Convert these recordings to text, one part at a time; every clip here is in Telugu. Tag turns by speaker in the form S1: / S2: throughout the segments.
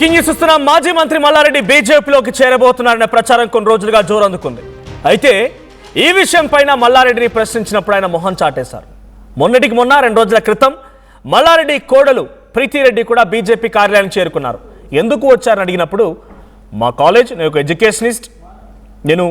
S1: బ్రేకింగ్ న్యూస్ ఇస్తున్న మాజీ మంత్రి మల్లారెడ్డి బీజేపీలోకి చేరబోతున్నారనే ప్రచారం కొన్ని రోజులుగా జోరందుకుంది. అయితే ఈ విషయం పైన మల్లారెడ్డిని ప్రశ్నించినప్పుడు ఆయన మొహం చాటేశారు. మొన్నటికి మొన్న 2 రోజుల క్రితం మల్లారెడ్డి కోడలు ప్రీతిరెడ్డి కూడా బీజేపీ కార్యాలయానికి చేరుకున్నారు. ఎందుకు వచ్చారని అడిగినప్పుడు మా కాలేజ్, నేను ఒక ఎడ్యుకేషనిస్ట్, నేను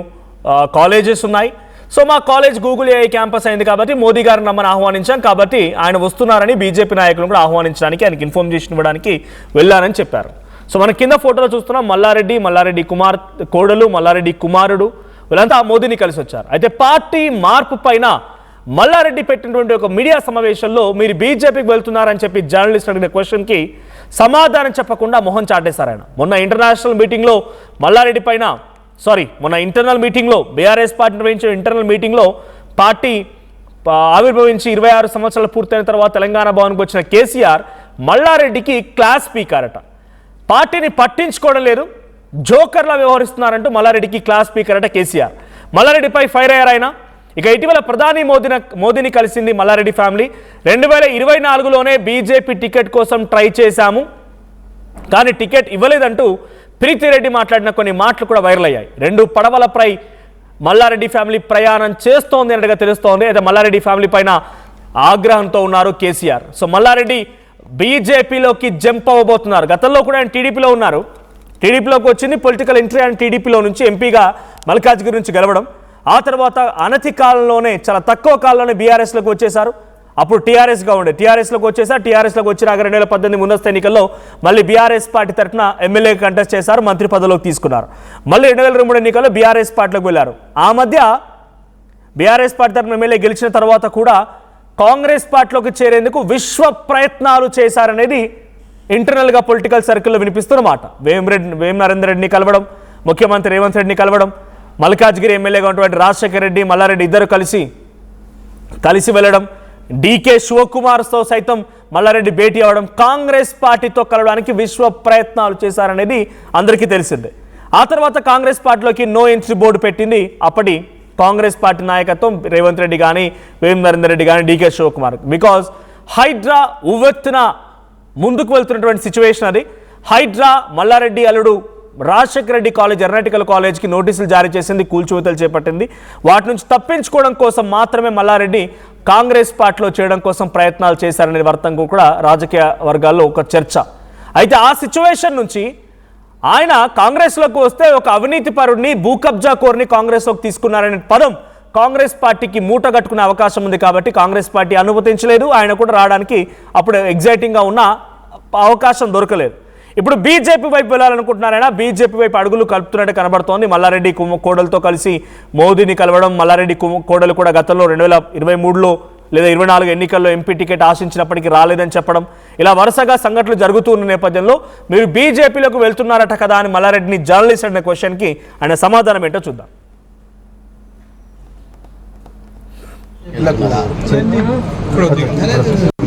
S1: కాలేజెస్ ఉన్నాయి, సో మా కాలేజ్ గూగుల్ ఏఐ క్యాంపస్ అయింది కాబట్టి మోదీ గారిని నమ్మని ఆహ్వానించాం, కాబట్టి ఆయన వస్తున్నారని బీజేపీ నాయకులను కూడా ఆహ్వానించడానికి, ఆయనకి ఇన్ఫర్మేషన్ ఇవ్వడానికి వెళ్ళారని చెప్పారు. సో మన కింద ఫోటోలో చూస్తున్నాం మల్లారెడ్డి కుమార్ కోడలు, మల్లారెడ్డి కుమారుడు, వీళ్ళంతా మోదీని కలిసి వచ్చారు. అయితే పార్టీ మార్పు పైన మల్లారెడ్డి పెట్టినటువంటి ఒక మీడియా సమావేశంలో మీరు బీజేపీకి వెళ్తున్నారని చెప్పి జర్నలిస్ట్ అడిగిన క్వశ్చన్కి సమాధానం చెప్పకుండా మొహం చాటేశారు ఆయన. మొన్న ఇంటర్నేషనల్ మీటింగ్లో మల్లారెడ్డి పైన మొన్న ఇంటర్నల్ మీటింగ్లో బీఆర్ఎస్ పార్టీ నిర్వహించిన ఇంటర్నల్ మీటింగ్లో పార్టీ ఆవిర్భవించి 26 సంవత్సరాలు పూర్తయిన తర్వాత తెలంగాణ భవన్కి వచ్చిన కేసీఆర్ మల్లారెడ్డికి క్లాస్ స్పీకర్ అట, పార్టీని పట్టించుకోవడం లేదు, జోకర్లా వ్యవహరిస్తున్నారంటూ మల్లారెడ్డికి క్లాస్ స్పీకర్ అట కేసీఆర్. మల్లారెడ్డిపై ఫైర్ అయ్యారు ఆయన. ఇక ఇటీవల ప్రధాని మోదీని కలిసింది మల్లారెడ్డి ఫ్యామిలీ. 2024లోనే బీజేపీ టికెట్ కోసం ట్రై చేశాము కానీ టికెట్ ఇవ్వలేదంటూ ప్రీతిరెడ్డి మాట్లాడిన కొన్ని మాటలు కూడా వైరల్ అయ్యాయి. 2 పడవలపై మల్లారెడ్డి ఫ్యామిలీ ప్రయాణం చేస్తోంది అన్నట్టుగా తెలుస్తోంది. అయితే మల్లారెడ్డి ఫ్యామిలీ పైన ఆగ్రహంతో ఉన్నారు కేసీఆర్. సో మల్లారెడ్డి బీజేపీలోకి జంప్ అవ్వబోతున్నారు. గతంలో కూడా ఆయన టీడీపీలో ఉన్నారు. టీడీపీలోకి వచ్చింది పొలిటికల్ ఎంట్రీ అండ్ టీడీపీలో నుంచి ఎంపీగా మల్కాజ్గిరి నుంచి గెలవడం. ఆ తర్వాత అనతి కాలంలోనే, చాలా తక్కువ కాలంలోనే బీఆర్ఎస్లోకి వచ్చేశారు. అప్పుడు టీఆర్ఎస్గా ఉండే, టీఆర్ఎస్లోకి వచ్చేసారు. టీఆర్ఎస్లోకి వచ్చినాక 2018 ముందస్తు ఎన్నికల్లో మళ్ళీ బీఆర్ఎస్ పార్టీ తరఫున ఎమ్మెల్యే కంటెస్ట్ చేశారు, మంత్రి పదవిలోకి తీసుకున్నారు. మళ్ళీ 2023 ఎన్నికల్లో బీఆర్ఎస్ పార్టీలోకి వెళ్ళారు. ఆ మధ్య బీఆర్ఎస్ పార్టీ తరఫున ఎమ్మెల్యే గెలిచిన తర్వాత కూడా కాంగ్రెస్ పార్టీలోకి చేరేందుకు విశ్వ ప్రయత్నాలు చేశారనేది ఇంటర్నల్గా పొలిటికల్ సర్కిల్లో వినిపిస్తున్నమాట. వేం నరేందర్ రెడ్డిని కలవడం, ముఖ్యమంత్రి రేవంత్ రెడ్డిని కలవడం, మల్కాజ్గిరి ఎమ్మెల్యేగా ఉన్నటువంటి రాజశేఖర్ రెడ్డి, మల్లారెడ్డి ఇద్దరు కలిసి వెళ్ళడం, డీకే శివకుమార్తో సైతం మల్లారెడ్డి భేటీ అవ్వడం, కాంగ్రెస్ పార్టీతో కలవడానికి విశ్వ ప్రయత్నాలు చేశారనేది అందరికీ తెలిసిందే. ఆ తర్వాత కాంగ్రెస్ పార్టీలోకి నో ఎంట్రీ బోర్డు పెట్టింది అప్పటి కాంగ్రెస్ పార్టీ నాయకత్వం, రేవంత్ రెడ్డి కానీ, వేం నరేందర్ రెడ్డి కానీ, డీకే శివకుమార్. బికాజ్ హైడ్రా ఉవ్వెత్తున ముందుకు వెళ్తున్నటువంటి సిచ్యువేషన్ అది. హైడ్రా మల్లారెడ్డి అల్లుడు రాజశేఖర రెడ్డి కాలేజ్, ఎర్నాటికల్ కాలేజ్కి నోటీసులు జారీ చేసింది, కూల్చివేతలు చేపట్టింది. వాటి నుంచి తప్పించుకోవడం కోసం మాత్రమే మల్లారెడ్డి కాంగ్రెస్ పార్టీలో చేయడం కోసం ప్రయత్నాలు చేశారనే వర్తంగా కూడా రాజకీయ వర్గాల్లో ఒక చర్చ. అయితే ఆ సిచ్యువేషన్ నుంచి ఆయన కాంగ్రెస్లోకి వస్తే ఒక అవినీతి పరుడిని, భూకబ్జా కోర్ని కాంగ్రెస్లోకి తీసుకున్నారనే పదం కాంగ్రెస్ పార్టీకి మూట కట్టుకునే అవకాశం ఉంది. కాబట్టి కాంగ్రెస్ పార్టీ అనుమతించలేదు, ఆయన కూడా రావడానికి అప్పుడు ఎగ్జైటింగ్గా ఉన్న అవకాశం దొరకలేదు. ఇప్పుడు బీజేపీ వైపు వెళ్ళాలనుకుంటున్నారైనా బీజేపీ వైపు అడుగులు కలుపుతున్నట్టు కనబడుతోంది. మల్లారెడ్డి కోడలతో కలిసి మోదీని కలవడం, మల్లారెడ్డి కోడలు కూడా గతంలో 2023లో లేదా 24 ఎన్నికల్లో ఎంపీ టికెట్ ఆశించినప్పటికీ రాలేదని చెప్పడం, ఇలా వరుసగా సంఘటనలు జరుగుతున్న నేపథ్యంలో మీరు బీజేపీలోకి వెళ్తున్నారట కదా అని మల్లారెడ్డిని జర్నలిస్ట్ అనే క్వశ్చన్కి ఆయన సమాధానం ఏంటో చూద్దాం.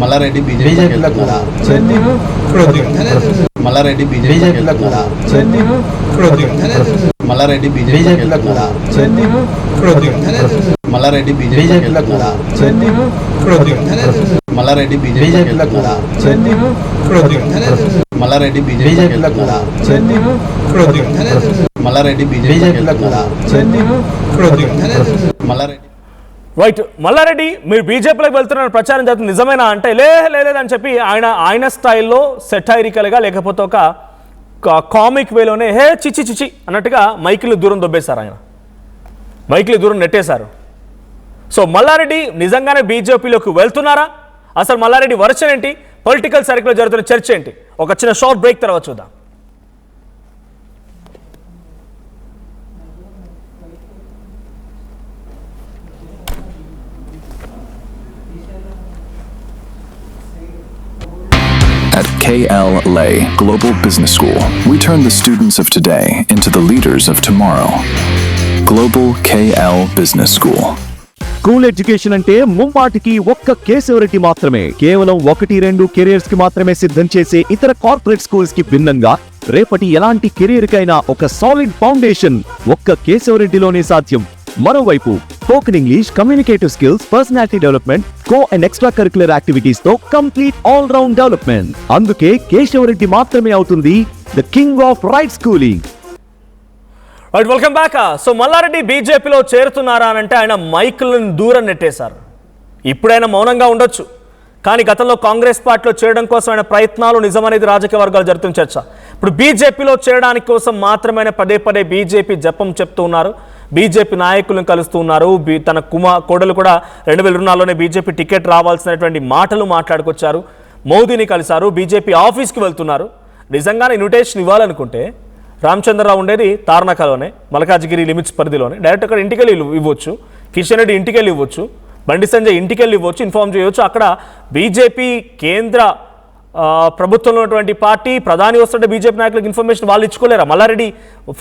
S2: Malla Reddy BJP Malla Reddy BJP Malla Reddy BJP Malla Reddy BJP Malla Reddy BJP Malla Reddy BJP Malla Reddy BJP Malla Reddy
S1: right. Malla Reddy మీరు బీజేపీలోకి వెళ్తున్న ప్రచారం జరుగుతుంది, నిజమేనా అంటే లేదని చెప్పి ఆయన స్టైల్లో సెటైరికల్గా, లేకపోతే ఒక కామిక్ వేలోనే హే చిచి అన్నట్టుగా మైకిల్ని దూరం దొబ్బేశారు, ఆయన మైకిల్ని దూరం నెట్టేశారు. సో మల్లారెడ్డి నిజంగానే బీజేపీలోకి వెళ్తున్నారా? అసలు మల్లారెడ్డి వర్షన్ ఏంటి? పొలిటికల్ సర్కిల్లో జరుగుతున్న చర్చ ఏంటి? ఒక చిన్న షార్ట్ బ్రేక్ తర్వాత చూద్దాం.
S3: At KL Lay Global Business School, we turn the students of today into the leaders of tomorrow. Global KL Business School.
S4: School education అంటే ముమ్మాటికి ఒక్క కేశవరెడ్డి మాత్రమే. కేవలం 1-2 కెరియర్స్ కి మాత్రమే సిద్ధం చేసే ఇతర కార్పొరేట్ స్కూల్స్ కి భిన్నంగా రేపటి ఎలాంటి కెరియర్ కైనా ఒక సాలిడ్ ఫౌండేషన్ ఒక్క కేశవరెడ్డిలోనే సాధ్యం. మరోవైపు spoken English, communicative skills, personality development, co and extra curricular activities తో కంప్లీట్ ఆల్ రౌండ్ డెవలప్మెంట్. అందుకే కేశవరెడ్డి మాత్రమే అవుతుంది the king of right schooling.
S1: Right, welcome back. So Malla Reddy బీజేపీలో చేరుతున్నారా అని అంటే ఆయన మైకులను దూరం నెట్టేశారు. ఇప్పుడైనా మౌనంగా ఉండొచ్చు, కానీ గతంలో కాంగ్రెస్ పార్టీలో చేరడం కోసం ఆయన ప్రయత్నాలు నిజమనేది రాజకీయ వర్గాలు జరుగుతున్న చర్చ. ఇప్పుడు బీజేపీలో చేరడానికి కోసం మాత్రమే పదే పదే బీజేపీ జపం చెప్తూ ఉన్నారు, బీజేపీ నాయకులను కలుస్తూ ఉన్నారు. తన కోడలు కూడా 2024లోనే బీజేపీ టికెట్ రావాల్సినటువంటి మాటలు మాట్లాడుకొచ్చారు, మోదీని కలిశారు, బీజేపీ ఆఫీస్కి వెళ్తున్నారు. నిజంగానే ఇన్విటేషన్ ఇవ్వాలనుకుంటే రామచంద్రరావు ఉండేది తార్నాకలోనే, మల్కాజ్గిరి లిమిట్స్ పరిధిలోనే, డైరెక్ట్ అక్కడ ఇంటికెళ్ళి ఇవ్వచ్చు, కిషన్ రెడ్డి ఇంటికెళ్ళి ఇవ్వచ్చు, బండి సంజయ్ ఇంటికెళ్ళి ఇవ్వచ్చు, ఇన్ఫార్మ్ చేయవచ్చు. అక్కడ బీజేపీ కేంద్ర ప్రభుత్వంలో ఉన్నటువంటి పార్టీ ప్రధాని వస్తుంటే బీజేపీ నాయకులకు ఇన్ఫర్మేషన్ వాళ్ళు ఇచ్చుకోలేరా? మల్లారెడ్డి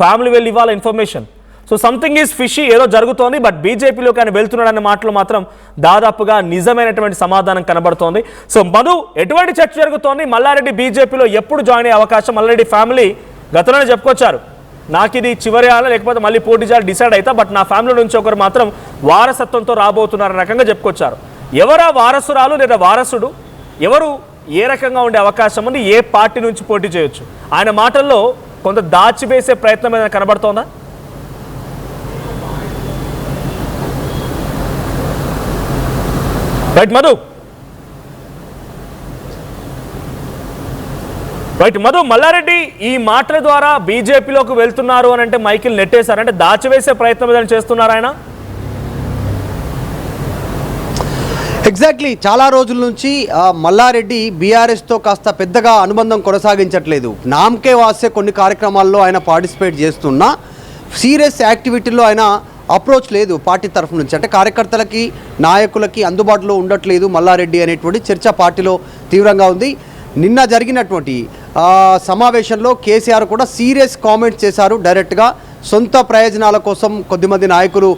S1: ఫ్యామిలీ వెళ్ళి ఇవ్వాలి information. So something is fishy, ఏదో జరుగుతోంది. బట్ బీజేపీలోకి ఆయన వెళ్తున్నాడనే మాటలు మాత్రం దాదాపుగా నిజమైనటువంటి సమాధానం కనబడుతోంది. సో మధు, ఎటువంటి చర్చ జరుగుతోంది? మల్లారెడ్డి బీజేపీలో ఎప్పుడు జాయిన్ అయ్యే అవకాశం? మల్లారెడ్డి ఫ్యామిలీ గతంలోనే చెప్పుకొచ్చారు, నాకు ఇది చివరి ఆల లేకపోతే మళ్ళీ పోటీ చేయాలి డిసైడ్ అవుతా, బట్ నా ఫ్యామిలీ నుంచి ఒకరు మాత్రం వారసత్వంతో రాబోతున్నారనే రకంగా చెప్పుకొచ్చారు. ఎవరా వారసురాలు లేదా వారసుడు, ఎవరు ఏ రకంగా ఉండే అవకాశం ఉంది, ఏ పార్టీ నుంచి పోటీ చేయొచ్చు? ఆయన మాటల్లో కొంత దాచివేసే ప్రయత్నం ఏదైనా కనబడుతోందా? రైట్ మధు, మల్లారెడ్డి ఈ మాటల ద్వారా బీజేపీలోకి వెళ్తున్నారు అని అంటే మైకిల్ నెట్టేశారు, అంటే దాచివేసే ప్రయత్నం ఏదైనా చేస్తున్నారు ఆయన?
S5: ఎగ్జాక్ట్లీ, చాలా రోజుల నుంచి మల్లారెడ్డి బీఆర్ఎస్తో కాస్త పెద్దగా అనుబంధం కొనసాగించట్లేదు. నామకే వాసే కొన్ని కార్యక్రమాల్లో ఆయన పార్టిసిపేట్ చేస్తున్నా సీరియస్ యాక్టివిటీల్లో ఆయన అప్రోచ్ లేదు పార్టీ తరఫు నుంచి. అంటే కార్యకర్తలకి, నాయకులకి అందుబాటులో ఉండట్లేదు మల్లారెడ్డి అనేటువంటి చర్చ పార్టీలో తీవ్రంగా ఉంది. నిన్న జరిగినటువంటి సమావేశంలో కేసీఆర్ కూడా సీరియస్ కామెంట్స్ చేశారు. డైరెక్ట్గా సొంత ప్రయోజనాల కోసం కొద్దిమంది నాయకులు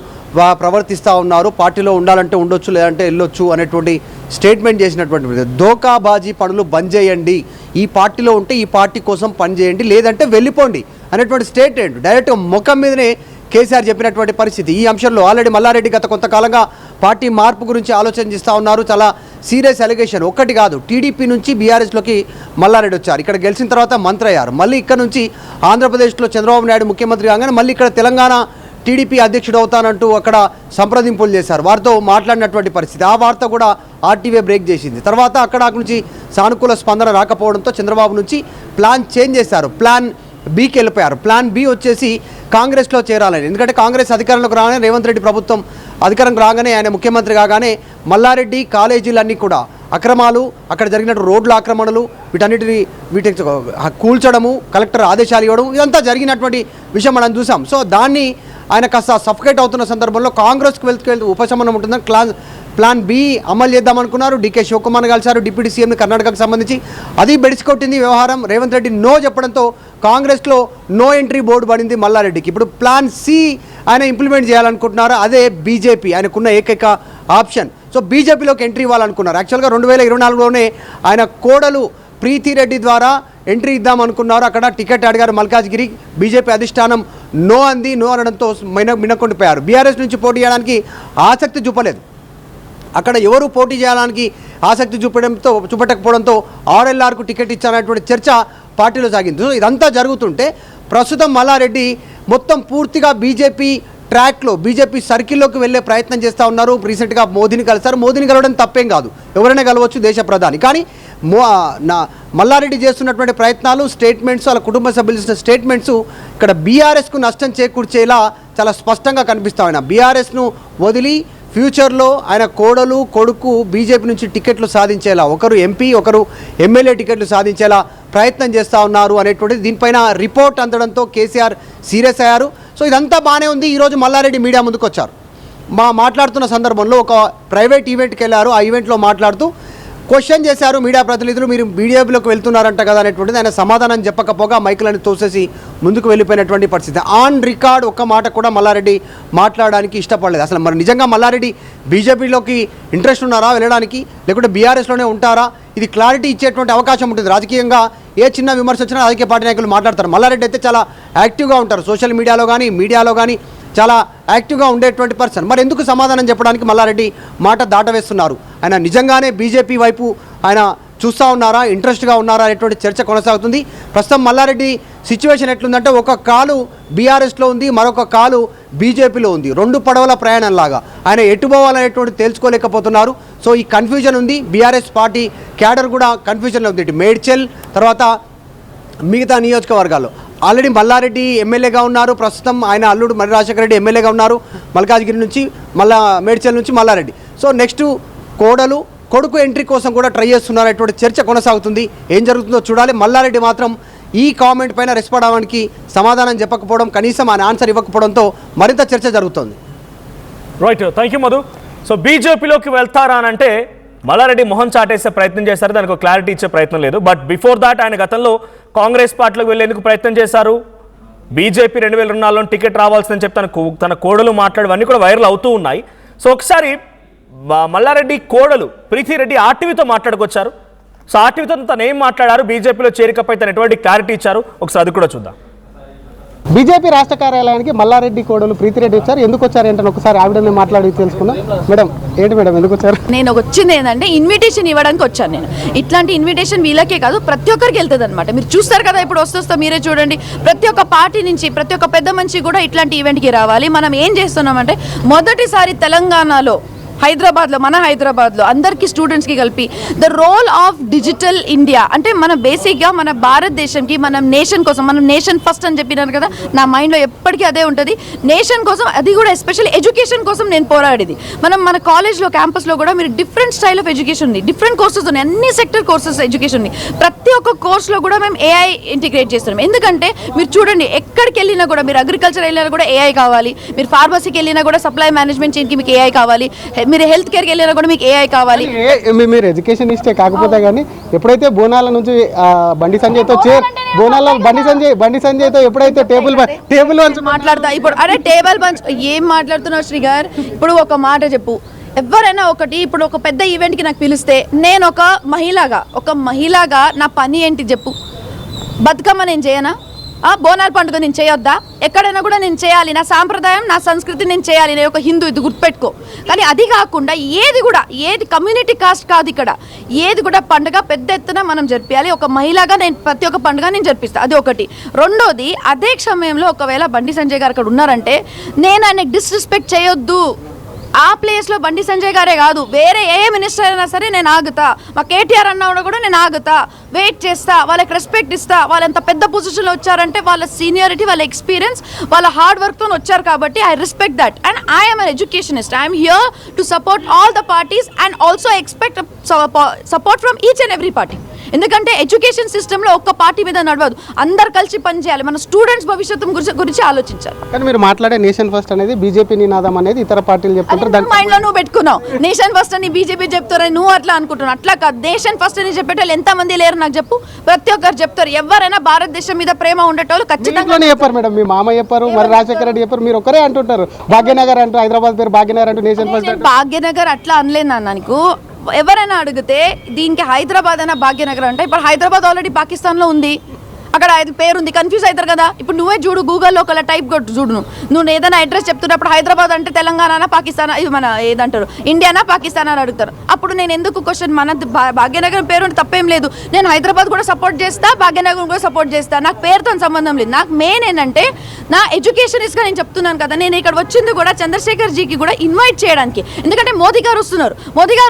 S5: ప్రవర్తిస్తూ ఉన్నారు, పార్టీలో ఉండాలంటే ఉండొచ్చు లేదంటే వెళ్ళొచ్చు అనేటువంటి స్టేట్మెంట్ చేసినటువంటి దోకాబాజీ పనులు బంద్ చేయండి, ఈ పార్టీలో ఉంటే ఈ పార్టీ కోసం పనిచేయండి, లేదంటే వెళ్ళిపోండి అనేటువంటి స్టేట్మెంట్ డైరెక్ట్గా ముఖం మీదనే కేసీఆర్ చెప్పినటువంటి పరిస్థితి. ఈ అంశంలో ఆల్రెడీ మల్లారెడ్డి గత కొంతకాలంగా పార్టీ మార్పు గురించి ఆలోచన చేస్తూ ఉన్నారు. చాలా సీరియస్ అలిగేషన్, ఒక్కటి కాదు, టీడీపీ నుంచి బీఆర్ఎస్లోకి మల్లారెడ్డి వచ్చారు, ఇక్కడ గెలిచిన తర్వాత మంత్రి అయ్యారు, మళ్ళీ ఇక్కడ నుంచి ఆంధ్రప్రదేశ్లో చంద్రబాబు నాయుడు ముఖ్యమంత్రి కాగానే మళ్ళీ ఇక్కడ తెలంగాణ టీడీపీ అధ్యక్షుడు అవుతానంటూ అక్కడ సంప్రదింపులు చేశారు, వారితో మాట్లాడినటువంటి పరిస్థితి. ఆ వార్త కూడా ఆర్టీవీ బ్రేక్ చేసింది. తర్వాత అక్కడ నుంచి సానుకూల స్పందన రాకపోవడంతో చంద్రబాబు నుంచి ప్లాన్ చేంజ్ చేశారు, ప్లాన్ బీకి వెళ్ళిపోయారు. ప్లాన్ బి వచ్చేసి కాంగ్రెస్లో చేరాలని, ఎందుకంటే కాంగ్రెస్ అధికారంలోకి రాగానే రేవంత్ రెడ్డి ప్రభుత్వం అధికారంలోకి రాగానే ఆయన ముఖ్యమంత్రి కాగానే మల్లారెడ్డి కాలేజీలన్నీ కూడా అక్రమాలు, అక్కడ జరిగిన రోడ్ల ఆక్రమణలు, వీటిని కూల్చడము, కలెక్టర్ ఆదేశాలు ఇవ్వడం, ఇదంతా జరిగినటువంటి విషయం మనం చూసాం. సో దాన్ని ఆయన కాస్త సఫకేట్ అవుతున్న సందర్భంలో కాంగ్రెస్కి వెళ్తూ ఉపశమనం ఉంటుందని ప్లాన్ బి అమలు చేద్దామనుకున్నారు. డీకే శివకుమార్ కలిశారు, డిప్యూటీ సీఎంని కర్ణాటకకు సంబంధించి, అది బెడిసికొట్టింది వ్యవహారం. రేవంత్ రెడ్డి నో చెప్పడంతో కాంగ్రెస్లో నో ఎంట్రీ బోర్డు పడింది మల్లారెడ్డికి. ఇప్పుడు ప్లాన్ సి ఆయన ఇంప్లిమెంట్ చేయాలనుకుంటున్నారు, అదే బీజేపీ ఆయనకున్న ఏకైక ఆప్షన్. సో బీజేపీలోకి ఎంట్రీ ఇవ్వాలనుకున్నారు. యాక్చువల్గా 2024లోనే ఆయన కోడలు ప్రీతిరెడ్డి ద్వారా ఎంట్రీ ఇద్దామనుకున్నారు, అక్కడ టికెట్ అడిగారు మల్కాజ్గిరి, బీజేపీ అధిష్టానం నో అంది. నో అనడంతో మినక్కొండిపోయారు. బీఆర్ఎస్ నుంచి పోటీ చేయడానికి ఆసక్తి చూపలేదు, అక్కడ ఎవరు పోటీ చేయడానికి ఆసక్తి చూపెట్టకపోవడంతో ఆర్ఎల్ఆర్కు టికెట్ ఇచ్చారనేటువంటి చర్చ పార్టీలో సాగింది. సో ఇదంతా జరుగుతుంటే ప్రస్తుతం మల్లారెడ్డి మొత్తం పూర్తిగా బీజేపీ ట్రాక్లో, బీజేపీ సర్కిల్లోకి వెళ్ళే ప్రయత్నం చేస్తూ ఉన్నారు. రీసెంట్గా మోదీని కలిశారు, మోదీని కలవడం తప్పేం కాదు, ఎవరైనా కలవచ్చు దేశ ప్రధాని. కానీ మల్లారెడ్డి చేస్తున్నటువంటి ప్రయత్నాలు, స్టేట్మెంట్స్, వాళ్ళ కుటుంబ సభ్యులు ఇచ్చిన స్టేట్మెంట్స్ ఇక్కడ బీఆర్ఎస్కు నష్టం చేకూర్చేలా చాలా స్పష్టంగా కనిపిస్తా ఉన్నాయి. బీఆర్ఎస్ను వదిలి ఫ్యూచర్లో ఆయన కోడలు, కొడుకు బీజేపీ నుంచి టికెట్లు సాధించేలా, ఒకరు ఎంపీ, ఒకరు ఎమ్మెల్యే టికెట్లు సాధించేలా ప్రయత్నం చేస్తూ ఉన్నారు అనేటువంటిది దీనిపైన రిపోర్ట్ అందడంతో కేసీఆర్ సీరియస్ అయ్యారు. సో ఇదంతా బాగానే ఉంది. ఈరోజు మల్లారెడ్డి మీడియా ముందుకు వచ్చారు. మాట్లాడుతున్న సందర్భంలో ఒక ప్రైవేట్ ఈవెంట్కి వెళ్ళారు. ఆ ఈవెంట్లో మాట్లాడుతూ క్వశ్చన్ చేశారు మీడియా ప్రతినిధులు, మీరు బీజేపీలోకి వెళ్తున్నారంట కదా అనేటువంటిది. ఆయన సమాధానం చెప్పకపోగా మైకులను తోసేసి ముందుకు వెళ్ళిపోయినటువంటి పరిస్థితి. ఆన్ రికార్డ్ ఒక్క మాట కూడా మల్లారెడ్డి మాట్లాడడానికి ఇష్టపడలేదు. అసలు మరి నిజంగా మల్లారెడ్డి బీజేపీలోకి ఇంట్రెస్ట్ ఉన్నారా వెళ్ళడానికి, లేకుంటే బీఆర్ఎస్లోనే ఉంటారా, ఇది క్లారిటీ ఇచ్చేటువంటి అవకాశం ఉంటుంది. రాజకీయంగా ఏ చిన్న విమర్శ వచ్చినా రాజకీయ పార్టీ నాయకులు మాట్లాడతారు. మల్లారెడ్డి అయితే చాలా యాక్టివ్గా ఉంటారు, సోషల్ మీడియాలో కానీ మీడియాలో కానీ చాలా యాక్టివ్గా ఉండేటువంటి పర్సన్. మరి ఎందుకు సమాధానం చెప్పడానికి మల్లారెడ్డి మాట దాటవేస్తున్నారు? ఆయన నిజంగానే బీజేపీ వైపు ఆయన చూస్తూ ఉన్నారా, ఇంట్రెస్ట్గా ఉన్నారా అనేటువంటి చర్చ కొనసాగుతుంది. ప్రస్తుతం మల్లారెడ్డి సిచ్యువేషన్ ఎట్లుందంటే ఒక కాలు బీఆర్ఎస్లో ఉంది, మరొక కాలు బీజేపీలో ఉంది. రెండు పడవల ప్రయాణంలాగా ఆయన ఎటు పోవాలనేటువంటి తేల్చుకోలేకపోతున్నారు. సో ఈ కన్ఫ్యూజన్ ఉంది. బీఆర్ఎస్ పార్టీ క్యాడర్ కూడా కన్ఫ్యూజన్లో ఉంది. ఇటు మేడ్చల్ తర్వాత మిగతా నియోజకవర్గాల్లో ఆల్రెడీ మల్లారెడ్డి ఎమ్మెల్యేగా ఉన్నారు. ప్రస్తుతం ఆయన అల్లుడు మర్రి రాజశేఖర రెడ్డి ఎమ్మెల్యేగా ఉన్నారు మల్కాజ్గిరి నుంచి, మేడ్చల్ నుంచి మల్లారెడ్డి. సో నెక్స్ట్ కొడుకు ఎంట్రీ కోసం కూడా ట్రై చేస్తున్నారు అనేటువంటి చర్చ కొనసాగుతుంది. ఏం జరుగుతుందో చూడాలి. మల్లారెడ్డి మాత్రం ఈ కామెంట్ పైన రెస్పాండ్ అవ్వడానికి సమాధానం చెప్పకపోవడం, కనీసం ఆయన ఆన్సర్ ఇవ్వకపోవడంతో మరింత చర్చ జరుగుతోంది.
S1: Right, thank you Madhu. So బీజేపీలోకి వెళ్తారా అని అంటే మల్లారెడ్డి మొహం చాటేసే ప్రయత్నం చేశారు, దానికి ఒక క్లారిటీ ఇచ్చే ప్రయత్నం లేదు. బట్ బిఫోర్ దాట్ ఆయన గతంలో కాంగ్రెస్ పార్టీలోకి వెళ్ళేందుకు ప్రయత్నం చేశారు. బీజేపీ 2002లో టికెట్ రావాల్సిందని చెప్పి తన కోడలు మాట్లాడవన్నీ కూడా వైరల్ అవుతూ ఉన్నాయి. సో ఒకసారి మల్లారెడ్డి కోడలు ప్రీతిరెడ్డి ఆర్టీవీతో మాట్లాడుకొచ్చారు. సో ఆర్టీవీతో తను ఏం మాట్లాడారు, బీజేపీలో చేరికపై తను ఎటువంటి క్లారిటీ ఇచ్చారు, ఒకసారి అది కూడా చూద్దాం.
S6: బీజేపీ రాష్ట్ర కార్యాలయానికి మల్లారెడ్డి కోడలు ప్రీతిరెడ్డి వచ్చారు. ఎందుకు వచ్చారు ఏంటని ఒకసారి ఆవిడని మాట్లాడి తెలుసుకుందాం. మేడం ఏంటి మేడం ఎందుకు వచ్చారు?
S7: నేను వచ్చింది ఏంటంటే ఇన్విటేషన్ ఇవ్వడానికి వచ్చాను. నేను ఇట్లాంటి ఇన్విటేషన్ వీళ్ళకే కాదు ప్రతి ఒక్కరికి వెళ్తుంది అనమాట. మీరు చూస్తారు కదా, ఇప్పుడు వస్తా మీరే చూడండి, ప్రతి ఒక్క పార్టీ నుంచి ప్రతి ఒక్క పెద్ద మనిషి కూడా ఇట్లాంటి ఈవెంట్కి రావాలి. మనం ఏం చేస్తున్నామంటే మొదటిసారి తెలంగాణలో మన హైదరాబాద్లో అందరికీ స్టూడెంట్స్కి కలిపి the role of digital India అంటే మన బేసిక్గా మన భారతదేశంకి మనం నేషన్ కోసం, మనం నేషన్ ఫస్ట్ అని చెప్పినాను కదా, నా మైండ్లో ఎప్పటికీ అదే ఉంటుంది. నేషన్ కోసం, అది కూడా ఎస్పెషల్లీ ఎడ్యుకేషన్ కోసం నేను పోరాడేది. మన కాలేజ్లో క్యాంపస్లో కూడా మీరు డిఫరెంట్ స్టైల్ ఆఫ్ ఎడ్యుకేషన్ ఉంది, డిఫరెంట్ కోర్సెస్ ఉన్నాయి, అన్ని సెక్టర్ కోర్సెస్ ఎడ్యుకేషన్ ఉంది. ప్రతి ఒక్క కోర్స్లో కూడా మేము ఏఐ ఇంటిగ్రేట్ చేస్తున్నాం. ఎందుకంటే మీరు చూడండి, ఎక్కడికి వెళ్ళినా కూడా, మీరు అగ్రికల్చర్ వెళ్ళినా కూడా ఏఐ కావాలి, మీరు ఫార్మసీకి వెళ్ళినా కూడా సప్లై మేనేజ్మెంట్ చైన్కి మీకు ఏఐ కావాలి, మీరు హెల్త్ కేర్కి వెళ్ళినా కూడా మీకు ఏఐ కావాలి.
S6: మీరు ఎడ్యుకేషన్ ఇస్తే కాకపోతే కానీ ఎప్పుడైతే బోనాల నుంచి బండి సంజయ్తో ఎప్పుడైతే టేబుల్
S7: మాట్లాడతా ఇప్పుడు, అరే టేబుల్ పంచ్ ఏం మాట్లాడుతున్నావు శ్రీ గారు? ఇప్పుడు ఒక మాట చెప్పు, ఎవరైనా ఒకటి, ఇప్పుడు ఒక పెద్ద ఈవెంట్కి నాకు పిలిస్తే నేను ఒక మహిళగా నా పని ఏంటి చెప్పు? బతుకమ్మ నేను చేయనా? బోనాల పండుగ నేను చేయొద్దా? ఎక్కడైనా కూడా నేను చేయాలి, నా సాంప్రదాయం నా సంస్కృతి నేను చేయాలి, నేను ఒక హిందూ, ఇది గుర్తుపెట్టుకో. కానీ అది కాకుండా ఏది కమ్యూనిటీ కాస్ట్ కాదు, ఇక్కడ ఏది కూడా పండుగ పెద్ద ఎత్తున మనం జరిపించాలి. ఒక మహిళగా నేను ప్రతి ఒక్క పండుగ నేను జరిపిస్తాను, అది ఒకటి. రెండోది, అదే సమయంలో ఒకవేళ బండి సంజయ్ గారు అక్కడ ఉన్నారంటే నేను ఆయనకి డిస్రెస్పెక్ట్ చేయొద్దు. ఆ ప్లేస్లో బండి సంజయ్ గారే కాదు, వేరే ఏ మినిస్టర్ అయినా సరే నేను ఆగుతా. మా కేటీఆర్ అన్న కూడా నేను ఆగుతా, వెయిట్ చేస్తా, వాళ్ళకి రెస్పెక్ట్ ఇస్తా. వాళ్ళు ఎంత పెద్ద పొజిషన్లో వచ్చారంటే వాళ్ళ సీనియారిటీ, వాళ్ళ ఎక్స్పీరియన్స్, వాళ్ళ హార్డ్ వర్క్తో వచ్చారు కాబట్టి I respect that. And I'm an educationist, I'm here to support all the parties and also expect support from each and every party. ఎందుకంటే ఎడ్యుకేషన్ సిస్టంలో ఒక్క పార్టీ మీద నడవదు, అందరు కలిసి పనిచేయాలి, మన స్టూడెంట్స్ భవిష్యత్తు గురించి ఆలోచించాలి.
S6: కానీ మీరు మాట్లాడే నేషన్ ఫస్ట్ అనేది బీజేపీ నినాదం అనేది ఇతర పార్టీలు చెప్తుంటారు,
S7: మైండ్ లో నువ్వు పెట్టుకున్నావు. నేషన్ ఫస్ట్ అని బీజేపీ చెప్తారని నువ్వు అట్లా అనుకుంటున్నావు. అట్లా కాదు, నేషన్ ఫస్ట్ అని చెప్పేటోళ్ళు ఎంతమంది లేరు నాకు చెప్పు? ప్రతి ఒక్కరు చెప్తారు. ఎవరైనా భారతదేశం మీద ప్రేమ ఉండేటోళ్ళు ఖచ్చితంగా చెప్పారు.
S6: మేడం మీ మామ చెప్పారు, మరి రాజశేఖర రెడ్డి చెప్పారు, మీరు ఒకరే అంటుంటారు. భాగ్యనగర్ అంటూ హైదరాబాద్ పేరు భాగ్యనగర్ అంటూ నేషన్ ఫస్ట్.
S7: భాగ్యనగర్ అట్లా అనలేదు నాన్న. నీకు ఎవరైనా అడిగితే దీనికి హైదరాబాద్ అయినా భాగ్యనగర్ అంటే, ఇప్పుడు హైదరాబాద్ ఆల్రెడీ పాకిస్తాన్లో ఉంది, అక్కడ పేరు ఉంది, కన్ఫ్యూజ్ అవుతారు కదా. ఇప్పుడు నువ్వే చూడు, గూగుల్లో ఒక టైప్ కొట్టు చూడు, నువ్వు ఏదైనా అడ్రస్ చెప్తున్నప్పుడు హైదరాబాద్ అంటే తెలంగాణ పాకిస్తాన్, ఇది మన ఏదంటారు ఇండియానా పాకిస్తాన్ అని అడుగుతారు. అప్పుడు నేను ఎందుకు క్వశ్చన్, మన భాగ్యనగరం పేరు ఉంటే తప్పేం లేదు, నేను హైదరాబాద్ కూడా సపోర్ట్ చేస్తా, భాగ్యనగరం కూడా సపోర్ట్ చేస్తా, నాకు పేరుతో సంబంధం లేదు. నాకు మెయిన్ ఏంటంటే నా ఎడ్యుకేషనిస్ట్గా నేను చెప్తున్నాను కదా, నేను ఇక్కడ వచ్చింది కూడా చంద్రశేఖర్ జీకి కూడా ఇన్వైట్ చేయడానికి. ఎందుకంటే మోదీ గారు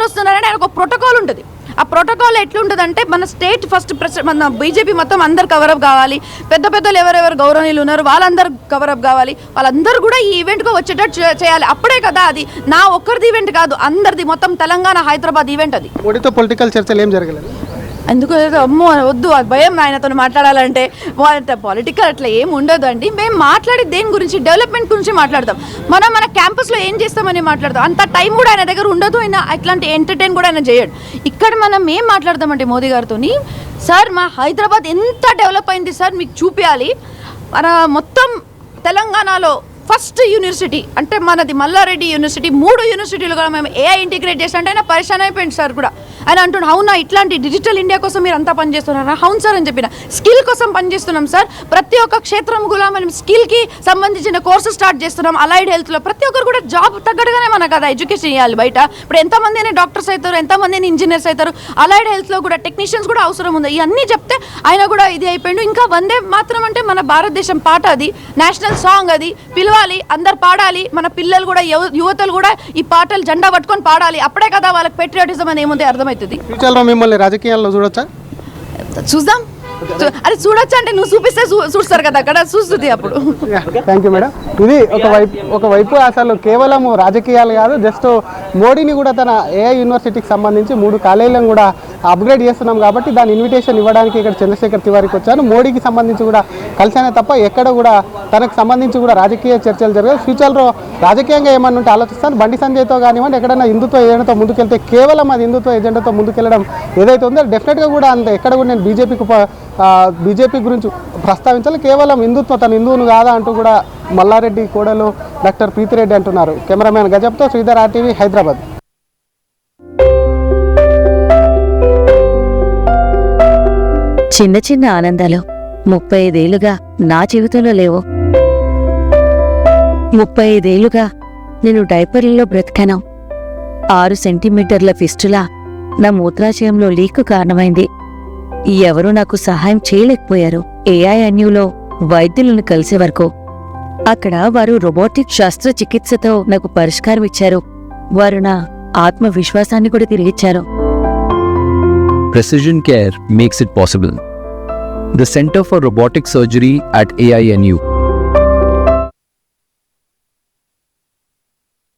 S7: వస్తున్నారంటే ఆయన ఒక ప్రోటోకాల్ ఉంటుంది. ఆ ప్రోటోకాల్ ఎట్లుంటుందంటే, మన స్టేట్ ఫస్ట్ మన బీజేపీ మొత్తం అందరు కవరప్ కావాలి, పెద్దలు ఎవరెవరు గౌరవనీయులు ఉన్నారు వాళ్ళందరూ కవరప్ కావాలి, వాళ్ళందరూ కూడా ఈ ఈవెంట్గా వచ్చేటట్టు చేయాలి. అప్పుడే కదా అది నా ఒక్కరిది ఈవెంట్ కాదు, అందరిది, మొత్తం తెలంగాణ హైదరాబాద్ ఈవెంట్ అది.
S6: మోడీతో పొలిటికల్ చర్చలు ఏం జరగలేదు
S7: ఎందుకు? అమ్మో వద్దు, అది భయం ఆయనతో మాట్లాడాలంటే. పొలిటికల్ అట్లా ఏం ఉండదు అండి. మేము మాట్లాడే దేని గురించి, డెవలప్మెంట్ గురించి మాట్లాడతాం. మన క్యాంపస్లో ఏం చేస్తామని మాట్లాడతాం. అంత టైం కూడా ఆయన దగ్గర ఉండదు, ఆయన అట్లాంటి ఎంటర్టైన్ కూడా ఆయన చేయడు. ఇక్కడ మనం ఏం మాట్లాడతామంటే మోదీ గారితో, సార్ మా హైదరాబాద్ ఎంత డెవలప్ అయింది సార్ మీకు చూపించాలి. మన మొత్తం తెలంగాణలో ఫస్ట్ యూనివర్సిటీ అంటే మనది మల్లారెడ్డి యూనివర్సిటీ, 3 యూనివర్సిటీలు కూడా మేము ఏఐ ఇంటిగ్రేట్ చేసినట్టు ఆయన పరిశాన్ అయిపోయింది సార్ కూడా. ఆయన అంటున్నాడు అవునా ఇట్లాంటి డిజిటల్ ఇండియా కోసం మీరు అంతా పనిచేస్తున్నారా? అవును సార్ అని చెప్పిన. స్కిల్ కోసం పనిచేస్తున్నాం సార్, ప్రతి ఒక్క క్షేత్రం కూడా మనం స్కిల్కి సంబంధించిన కోర్సు స్టార్ట్ చేస్తున్నాం. అలైడ్ హెల్త్లో ప్రతి ఒక్కరు కూడా జాబ్ తగ్గట్టుగానే మనకు కదా ఎడ్యుకేషన్ ఇవ్వాలి. బయట ఇప్పుడు ఎంతమంది అయినా డాక్టర్స్ అవుతారు, ఎంతమంది అయినా ఇంజనీర్స్ అవుతారు, అలైడ్ హెల్త్లో కూడా టెక్నీషియన్స్ కూడా అవసరం ఉంది. ఇవన్నీ చెప్తే ఆయన కూడా ఇది అయిపోయిండు. ఇంకా వందే మాత్రం అంటే మన భారతదేశం పాట, అది నేషనల్ సాంగ్, అది పిలవాలి, అందరు పాడాలి, మన పిల్లలు కూడా యువతలు కూడా ఈ పాటలు జెండా పట్టుకొని పాడాలి. అప్పుడే కదా వాళ్ళకి పెట్రియాటిజం అని ఏముంది అర్థమవుతుంది.
S6: ఫ్యూచర్లో మిమ్మల్ని రాజకీయాల్లో చూడొచ్చా?
S7: చూద్దాం. అరే చూడొచ్చు అంటే నువ్వు చూపిస్తే చూస్తారు కదా అక్కడ చూస్తుంది అప్పుడు.
S6: Thank you madam. ఇది ఒకవైపు అసలు కేవలం రాజకీయాలు కాదు, జస్ట్ మోడీని కూడా తన ఏఐ యూనివర్సిటీకి సంబంధించి 3 కాలేజీలను కూడా అప్గ్రేడ్ చేస్తున్నాం కాబట్టి దాని ఇన్విటేషన్ ఇవ్వడానికి ఇక్కడ చంద్రశేఖర్ తివారికి వచ్చాను. మోడీకి సంబంధించి కూడా కలిసానే తప్ప ఎక్కడ కూడా తనకు సంబంధించి కూడా రాజకీయ చర్చలు జరగదు. ఫ్యూచర్లో రాజకీయంగా ఏమన్నా ఉంటే ఆలోచిస్తాను. బండి సంజయ్తో కానివ్వండి, ఎక్కడైనా హిందుత్వ ఎజెండాతో ముందుకెళ్తే కేవలం అది హిందుత్వ ఎజెండాతో ముందుకెళ్ళడం ఏదైతే ఉందో డెఫినెట్గా కూడా అంత ఎక్కడ కూడా నేను బీజేపీ గురించి ప్రస్తావించాలి. కేవలం హిందుత్వ, తన హిందువును కాదా అంటూ కూడా మల్లారెడ్డి కోడలు డాక్టర్ ప్రీతిరెడ్డి అంటున్నారు. కెమెరామ్యాన్ గజబ్తో శ్రీధర్, RTV, హైదరాబాద్.
S8: చిన్న చిన్న ఆనందాలు 35 ఏళ్లుగా నా జీవితంలో లేవు. 35 ఏళ్లుగా నేను డైపర్లలో బ్రతికాను. 6 సెంటీమీటర్ల ఫిస్టులా నా మూత్రాశయంలో లీకు కారణమైంది. ఎవరూ నాకు సహాయం చేయలేకపోయారు. AINUలో వైద్యులను కలిసే వరకు అక్కడ వారు రోబోటిక్ శస్త్రచికిత్సతో నాకు పరిష్కారం ఇచ్చారు. వారు నా ఆత్మవిశ్వాసాన్ని కూడా తిరిగిచ్చారు.
S9: Precision care makes it possible. The Center for Robotic Surgery at AINU